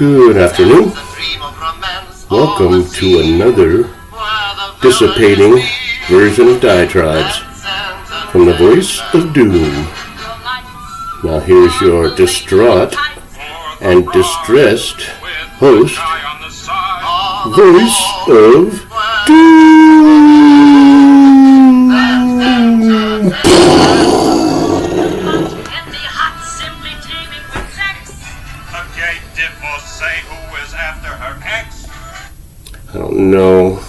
Good afternoon. Welcome to another dissipating version of Diatribes from the voice of Doom. Now here's your distraught and distressed host, voice of Doom. I don't know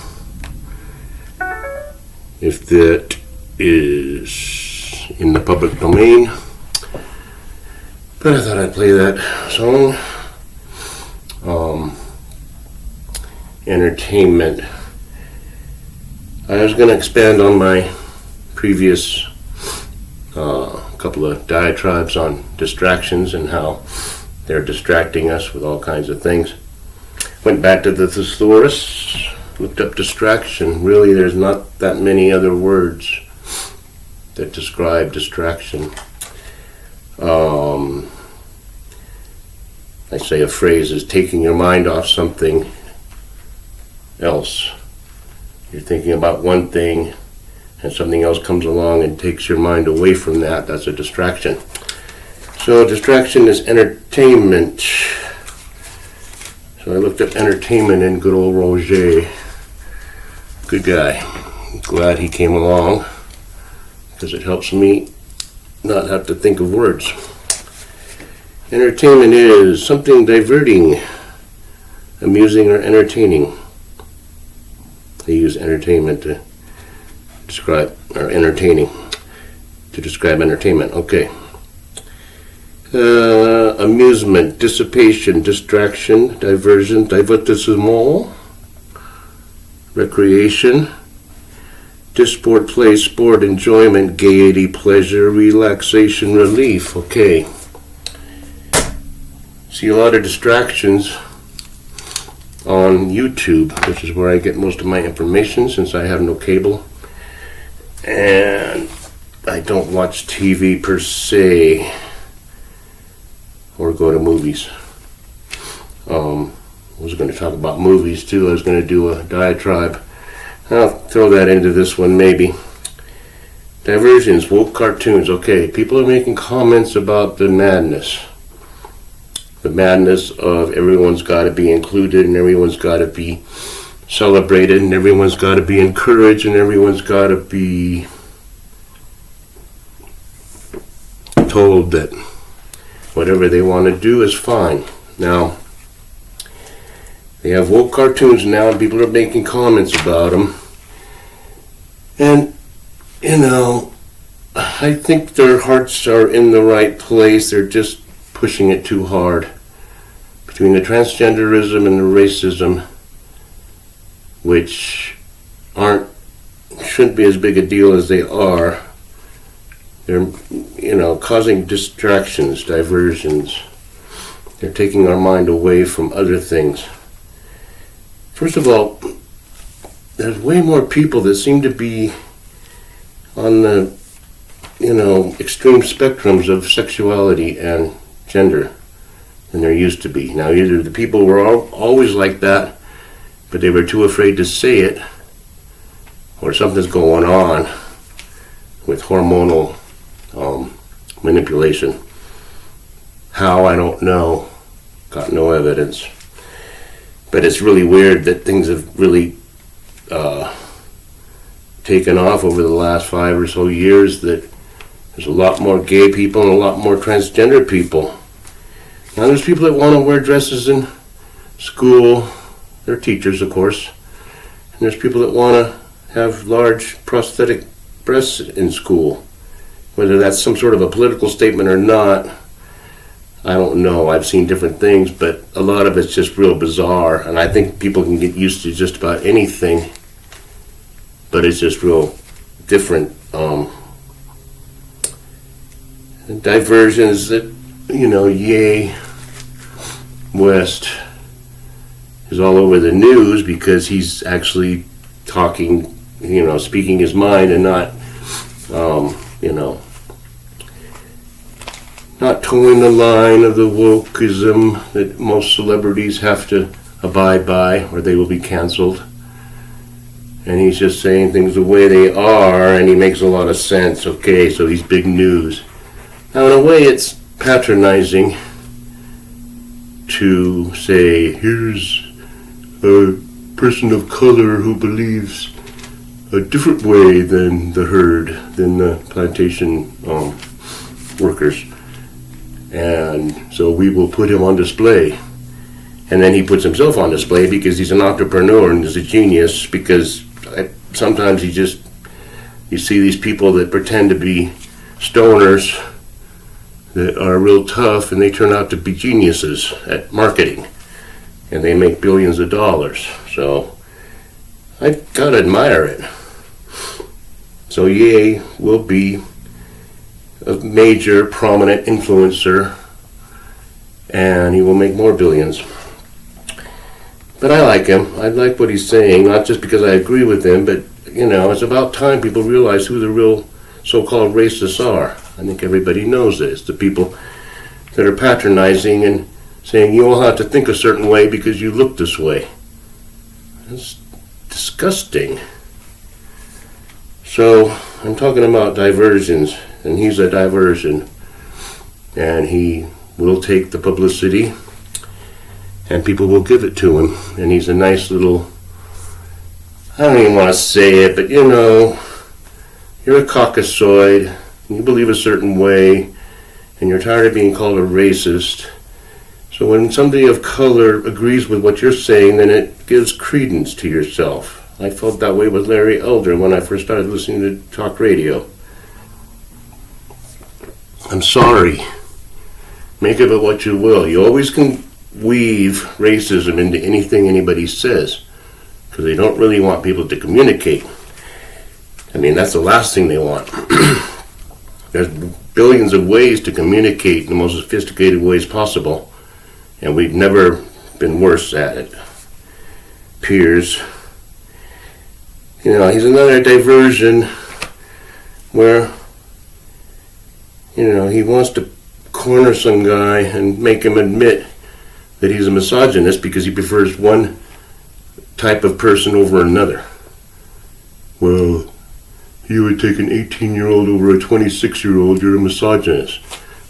if that is in the public domain, but I thought I'd play that song. Entertainment. I was going to expand on my previous couple of diatribes on distractions and how they're distracting us with all kinds of things. Went back to the thesaurus, looked up distraction. Really, there's not that many other words that describe distraction. I say a phrase is taking your mind off something else. You're thinking about one thing and something else comes along and takes your mind away from that. That's a distraction. So distraction is entertainment. So I looked up entertainment in good old Roger. Good guy. Glad he came along because it helps me not have to think of words. Entertainment is something diverting, amusing, or entertaining. They use entertainment to describe, or entertaining, to describe entertainment. Okay. Amusement, dissipation, distraction, diversion, divertissement, recreation, disport, play, sport, enjoyment, gaiety, pleasure, relaxation, relief. Okay. See a lot of distractions on YouTube, which is where I get most of my information since I have no cable. And I don't watch TV per se. Or go to movies. I was going to talk about movies too. I was going to do a diatribe. I'll throw that into this one maybe. Diversions, woke cartoons. Okay, people are making comments about the madness. The madness of everyone's got to be included and everyone's got to be celebrated and everyone's got to be encouraged and everyone's got to be told that whatever they want to do is fine. Now, they have woke cartoons now and people are making comments about them. And, you know, I think their hearts are in the right place. They're just pushing it too hard. Between the transgenderism and the racism, which shouldn't be as big a deal as they are, they're, causing distractions, diversions. They're taking our mind away from other things. First of all, there's way more people that seem to be on the, extreme spectrums of sexuality and gender than there used to be. Now, either the people were always like that, but they were too afraid to say it, or something's going on with hormonal manipulation. How, I don't know. Got no evidence. But it's really weird that things have really taken off over the last 5 or so years, that there's a lot more gay people and a lot more transgender people. Now there's people that want to wear dresses in school. They're teachers, of course. And there's people that want to have large prosthetic breasts in school. Whether that's some sort of a political statement or not, I don't know. I've seen different things, but a lot of it's just real bizarre. And I think people can get used to just about anything, but it's just real different. Diversions that, Ye West is all over the news because he's actually talking, speaking his mind and not not towing the line of the wokeism that most celebrities have to abide by, or they will be canceled. And he's just saying things the way they are, and he makes a lot of sense. Okay, so he's big news. Now, in a way, it's patronizing to say, here's a person of color who believes a different way than the herd, than the plantation workers. And so we will put him on display. And then he puts himself on display because he's an entrepreneur and he's a genius, because sometimes you see these people that pretend to be stoners that are real tough, and they turn out to be geniuses at marketing, and they make billions of dollars. So I gotta admire it. So Ye will be a major prominent influencer, and he will make more billions. But I like him. I like what he's saying, not just because I agree with him, but, it's about time people realize who the real so-called racists are. I think everybody knows this. The people that are patronizing and saying you all have to think a certain way because you look this way. That's disgusting. So, I'm talking about diversions, and he's a diversion. And he will take the publicity, and people will give it to him. And he's a nice little, I don't even want to say it, but you're a Caucasoid, and you believe a certain way, and you're tired of being called a racist. So when somebody of color agrees with what you're saying, then it gives credence to yourself. I felt that way with Larry Elder when I first started listening to talk radio. I'm sorry. Make of it what you will. You always can weave racism into anything anybody says, because they don't really want people to communicate. I mean, that's the last thing they want. There's billions of ways to communicate in the most sophisticated ways possible, and we've never been worse at it. Piers, he's another diversion where, he wants to corner some guy and make him admit that he's a misogynist because he prefers one type of person over another. Well, you would take an 18-year-old over a 26-year-old, you're a misogynist.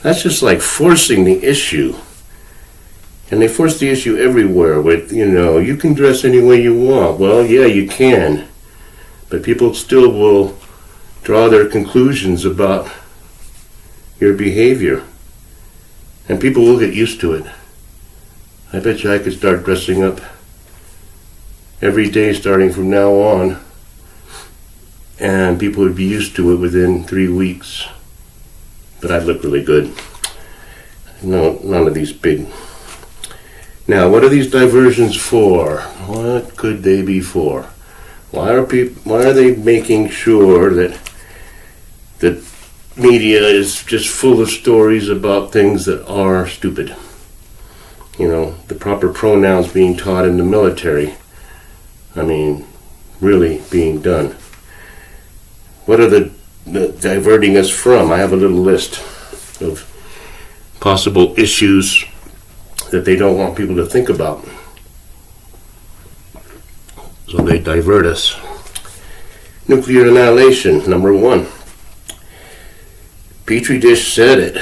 That's just like forcing the issue. And they force the issue everywhere with, you can dress any way you want. Well, yeah, you can. But people still will draw their conclusions about your behavior. And people will get used to it. I bet you I could start dressing up every day starting from now on, and people would be used to it within 3 weeks. But I'd look really good. No, none of these big. Now, what are these diversions for? What could they be for? Why are they making sure that the media is just full of stories about things that are stupid? The proper pronouns being taught in the military. I mean, really being done. What are the diverting us from? I have a little list of possible issues that they don't want people to think about. So they divert us. Nuclear annihilation, number 1. Petri dish said it.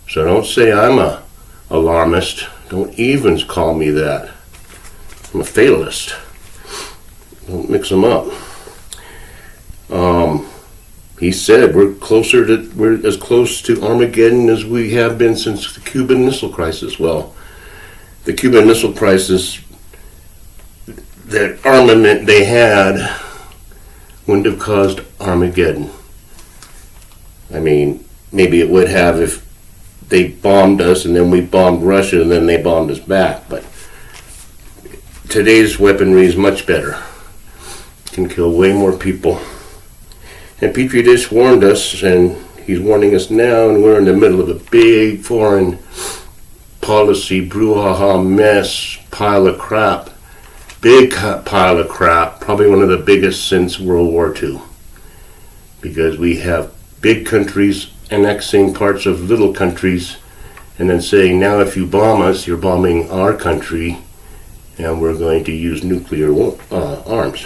So don't say I'm a alarmist. Don't even call me that. I'm a fatalist. Don't mix them up. He said we're as close to Armageddon as we have been since the Cuban Missile Crisis. Well, the Cuban Missile Crisis, that armament they had wouldn't have caused Armageddon. I mean, maybe it would have if they bombed us and then we bombed Russia and then they bombed us back. But today's weaponry is much better. It can kill way more people. And Petri dish warned us, and he's warning us now, and we're in the middle of a big foreign policy brouhaha mess, pile of crap. Big pile of crap, probably one of the biggest since World War II. Because we have big countries annexing parts of little countries and then saying, now if you bomb us, you're bombing our country and we're going to use nuclear arms.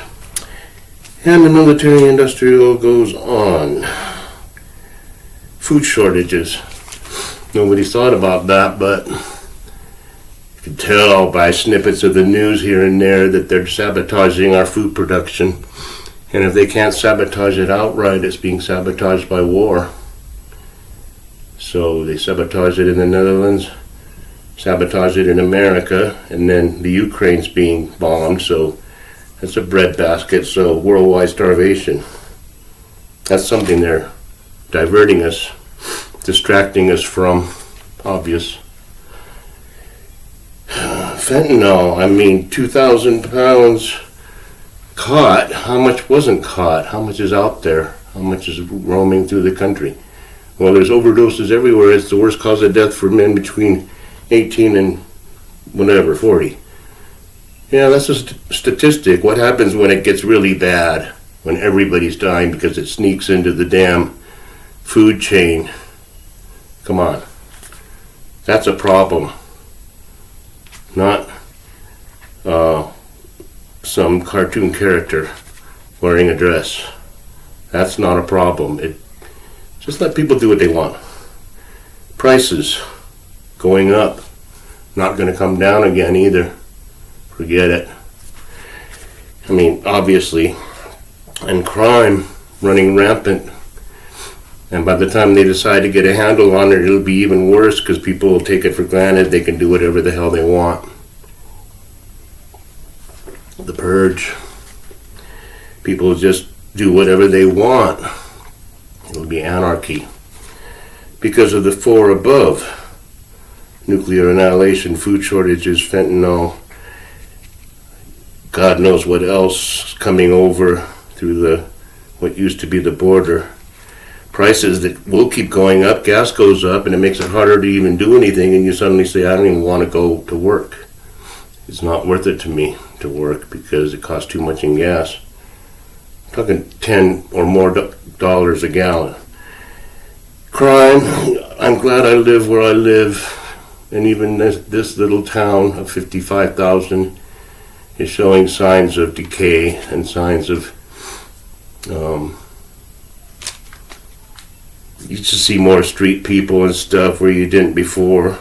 And the military industrial goes on. Food shortages. Nobody thought about that, but you can tell by snippets of the news here and there that they're sabotaging our food production. And if they can't sabotage it outright, it's being sabotaged by war. So they sabotage it in the Netherlands, sabotage it in America, and then the Ukraine's being bombed, so that's a breadbasket, so worldwide starvation. That's something they're diverting us, distracting us from, obvious. Fentanyl, 2,000 pounds caught. How much wasn't caught? How much is out there? How much is roaming through the country? Well, there's overdoses everywhere. It's the worst cause of death for men between 18 and 40. Yeah, that's a statistic. What happens when it gets really bad? When everybody's dying because it sneaks into the damn food chain? Come on. That's a problem. Not some cartoon character wearing a dress. That's not a problem. Just let people do what they want. Prices going up. Not going to come down again either. Forget it. Obviously. And crime running rampant. And by the time they decide to get a handle on it, it'll be even worse because people will take it for granted they can do whatever the hell they want. The purge. People will just do whatever they want. It'll be anarchy. Because of the four above. Nuclear annihilation, food shortages, fentanyl, God knows what else coming over through what used to be the border. Prices that will keep going up, gas goes up, and it makes it harder to even do anything, and you suddenly say, I don't even want to go to work. It's not worth it to me to work because it costs too much in gas. I'm talking $10 or more dollars a gallon. Crime, I'm glad I live where I live, and even this little town of 55,000 is showing signs of decay and signs of you just see more street people and stuff where you didn't before.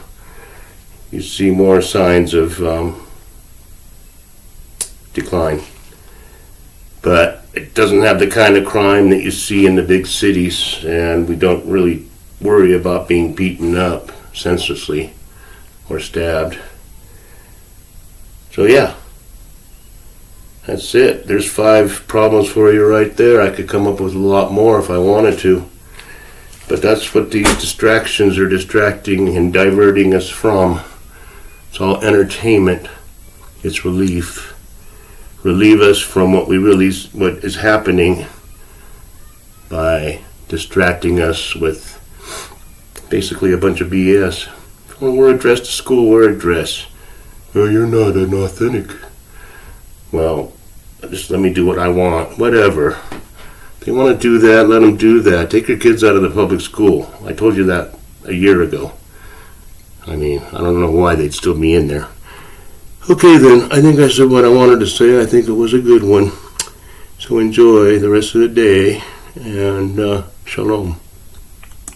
You see more signs of decline. But it doesn't have the kind of crime that you see in the big cities, and we don't really worry about being beaten up senselessly or stabbed. So yeah, that's it. There's 5 problems for you right there. I could come up with a lot more if I wanted to. But that's what these distractions are distracting and diverting us from. It's all entertainment. It's relief. Relieve us from what is happening by distracting us with basically a bunch of BS. When we're dressed to school, wear a dress. Oh, you're not an authentic. Well, just let me do what I want. Whatever. If they want to do that, let them do that. Take your kids out of the public school. I told you that a year ago. I don't know why they'd still be in there. Okay then, I think I said what I wanted to say. I think it was a good one. So enjoy the rest of the day, and shalom.